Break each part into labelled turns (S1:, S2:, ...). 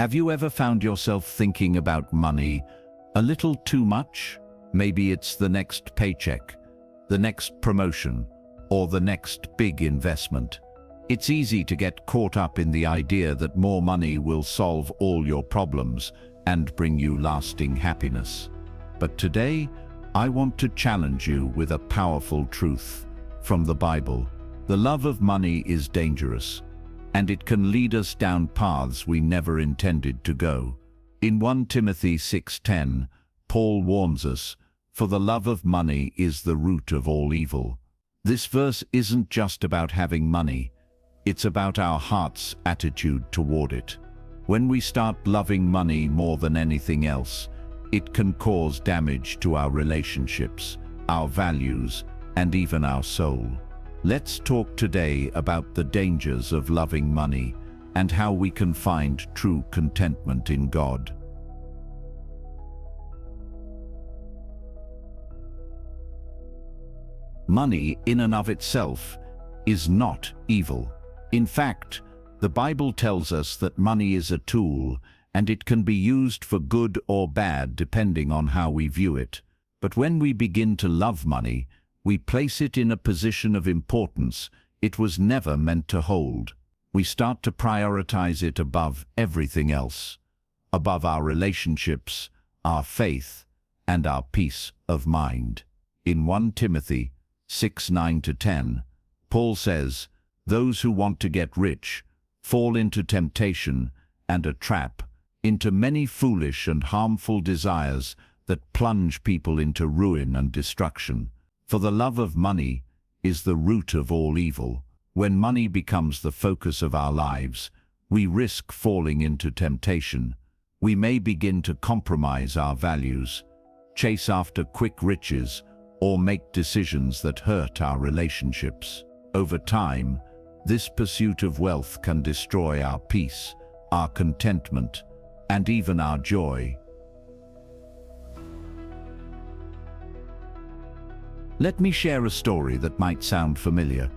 S1: Have you ever found yourself thinking about money a little too much? Maybe it's the next paycheck, the next promotion, or the next big investment. It's easy to get caught up in the idea that more money will solve all your problems and bring you lasting happiness. But today, I want to challenge you with a powerful truth from the Bible. The love of money is dangerous, and it can lead us down paths we never intended to go. In 1 Timothy 6:10, Paul warns us, "For the love of money is the root of all evil." This verse isn't just about having money, it's about our heart's attitude toward it. When we start loving money more than anything else, it can cause damage to our relationships, our values, and even our soul. Let's talk today about the dangers of loving money and how we can find true contentment in God. Money, in and of itself, is not evil. In fact, the Bible tells us that money is a tool, and it can be used for good or bad depending on how we view it. But when we begin to love money, we place it in a position of importance it was never meant to hold. We start to prioritize it above everything else, above our relationships, our faith, and our peace of mind. In 1 Timothy 6:9-10, Paul says, "Those who want to get rich fall into temptation and a trap, into many foolish and harmful desires that plunge people into ruin and destruction. For the love of money is the root of all evil." When money becomes the focus of our lives, we risk falling into temptation. We may begin to compromise our values, chase after quick riches, or make decisions that hurt our relationships. Over time, this pursuit of wealth can destroy our peace, our contentment, and even our joy. Let me share a story that might sound familiar.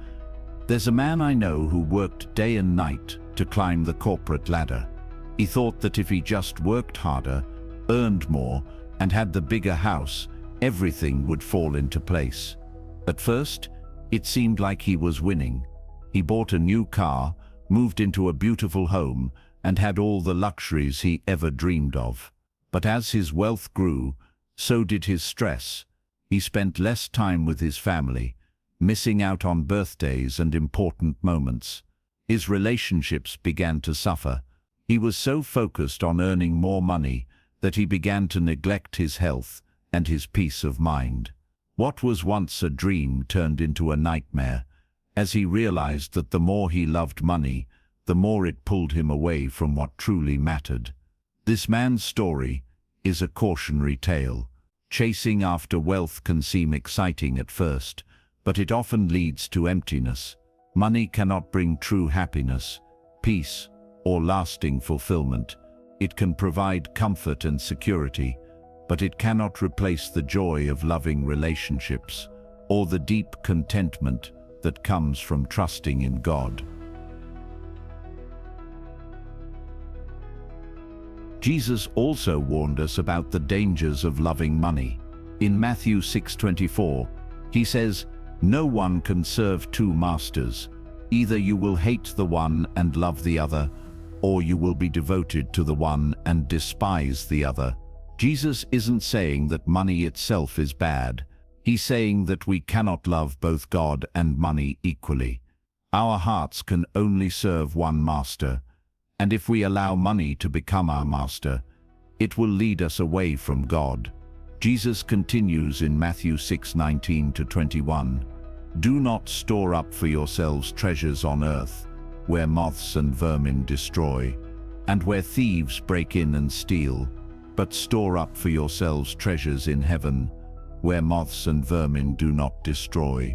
S1: There's a man I know who worked day and night to climb the corporate ladder. He thought that if he just worked harder, earned more, and had the bigger house, everything would fall into place. At first, it seemed like he was winning. He bought a new car, moved into a beautiful home, and had all the luxuries he ever dreamed of. But as his wealth grew, so did his stress. He spent less time with his family, missing out on birthdays and important moments. His relationships began to suffer. He was so focused on earning more money that he began to neglect his health and his peace of mind. What was once a dream turned into a nightmare, as he realized that the more he loved money, the more it pulled him away from what truly mattered. This man's story is a cautionary tale. Chasing after wealth can seem exciting at first, but it often leads to emptiness. Money cannot bring true happiness, peace, or lasting fulfillment. It can provide comfort and security, but it cannot replace the joy of loving relationships or the deep contentment that comes from trusting in God. Jesus also warned us about the dangers of loving money. In Matthew 6:24, he says, "No one can serve two masters. Either you will hate the one and love the other, or you will be devoted to the one and despise the other." Jesus isn't saying that money itself is bad. He's saying that we cannot love both God and money equally. Our hearts can only serve one master, and if we allow money to become our master, it will lead us away from God. Jesus continues in Matthew 6:19-21, "Do not store up for yourselves treasures on earth, where moths and vermin destroy, and where thieves break in and steal, but store up for yourselves treasures in heaven, where moths and vermin do not destroy,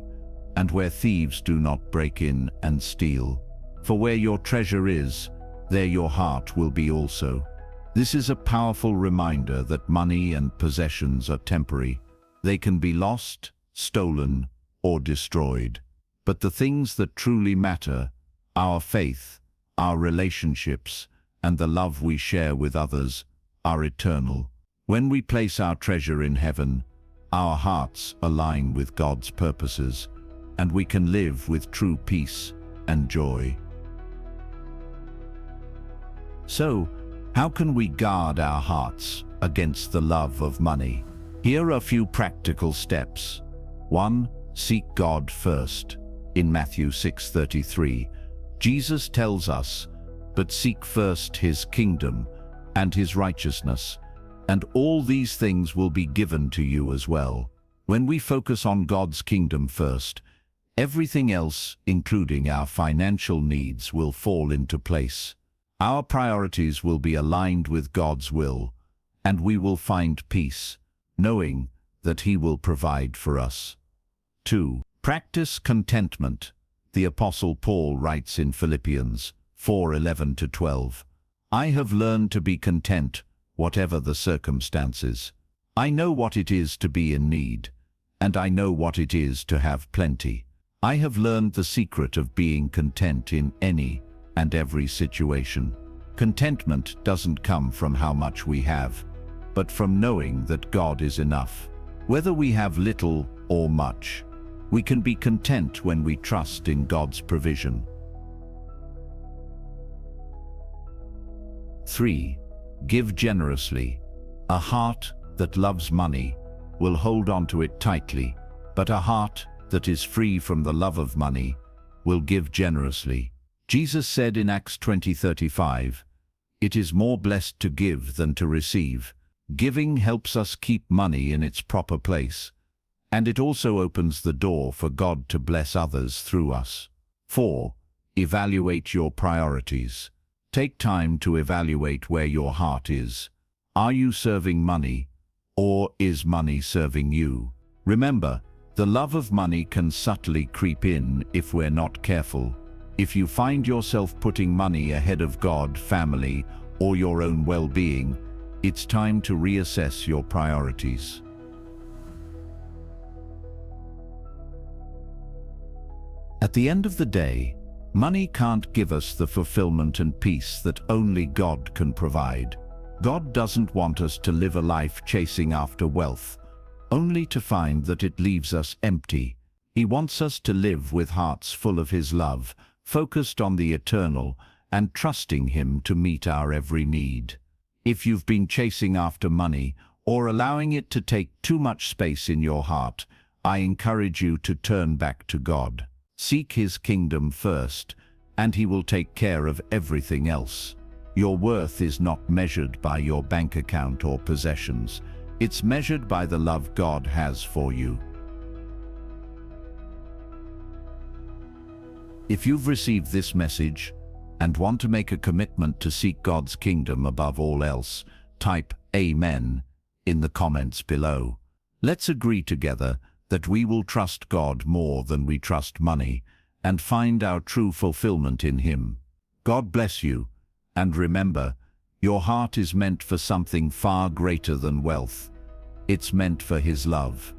S1: and where thieves do not break in and steal. For where your treasure is, there your heart will be also." This is a powerful reminder that money and possessions are temporary. They can be lost, stolen, or destroyed. But the things that truly matter, our faith, our relationships, and the love we share with others are eternal. When we place our treasure in heaven, our hearts align with God's purposes, and we can live with true peace and joy. So, how can we guard our hearts against the love of money? Here are a few practical steps. 1. Seek God first. In Matthew 6:33, Jesus tells us, "But seek first his kingdom and his righteousness, and all these things will be given to you as well." When we focus on God's kingdom first, everything else, including our financial needs, will fall into place. Our priorities will be aligned with God's will, and we will find peace, knowing that He will provide for us. 2. Practice contentment. The Apostle Paul writes in Philippians 4:11-12, "I have learned to be content, whatever the circumstances. I know what it is to be in need, and I know what it is to have plenty. I have learned the secret of being content in any and every situation." Contentment doesn't come from how much we have, but from knowing that God is enough. Whether we have little or much, we can be content when we trust in God's provision. 3. Give generously. A heart that loves money will hold on to it tightly, but a heart that is free from the love of money will give generously. Jesus said in Acts 20:35, "It is more blessed to give than to receive." Giving helps us keep money in its proper place, and it also opens the door for God to bless others through us. 4. Evaluate your priorities. Take time to evaluate where your heart is. Are you serving money, or is money serving you? Remember, the love of money can subtly creep in if we're not careful. If you find yourself putting money ahead of God, family, or your own well-being, it's time to reassess your priorities. At the end of the day, money can't give us the fulfillment and peace that only God can provide. God doesn't want us to live a life chasing after wealth, only to find that it leaves us empty. He wants us to live with hearts full of His love, focused on the eternal, and trusting Him to meet our every need. If you've been chasing after money or allowing it to take too much space in your heart, I encourage you to turn back to God. Seek His kingdom first, and He will take care of everything else. Your worth is not measured by your bank account or possessions. It's measured by the love God has for you. If you've received this message and want to make a commitment to seek God's kingdom above all else, type Amen in the comments below. Let's agree together that we will trust God more than we trust money and find our true fulfillment in Him. God bless you, and remember, your heart is meant for something far greater than wealth. It's meant for His love.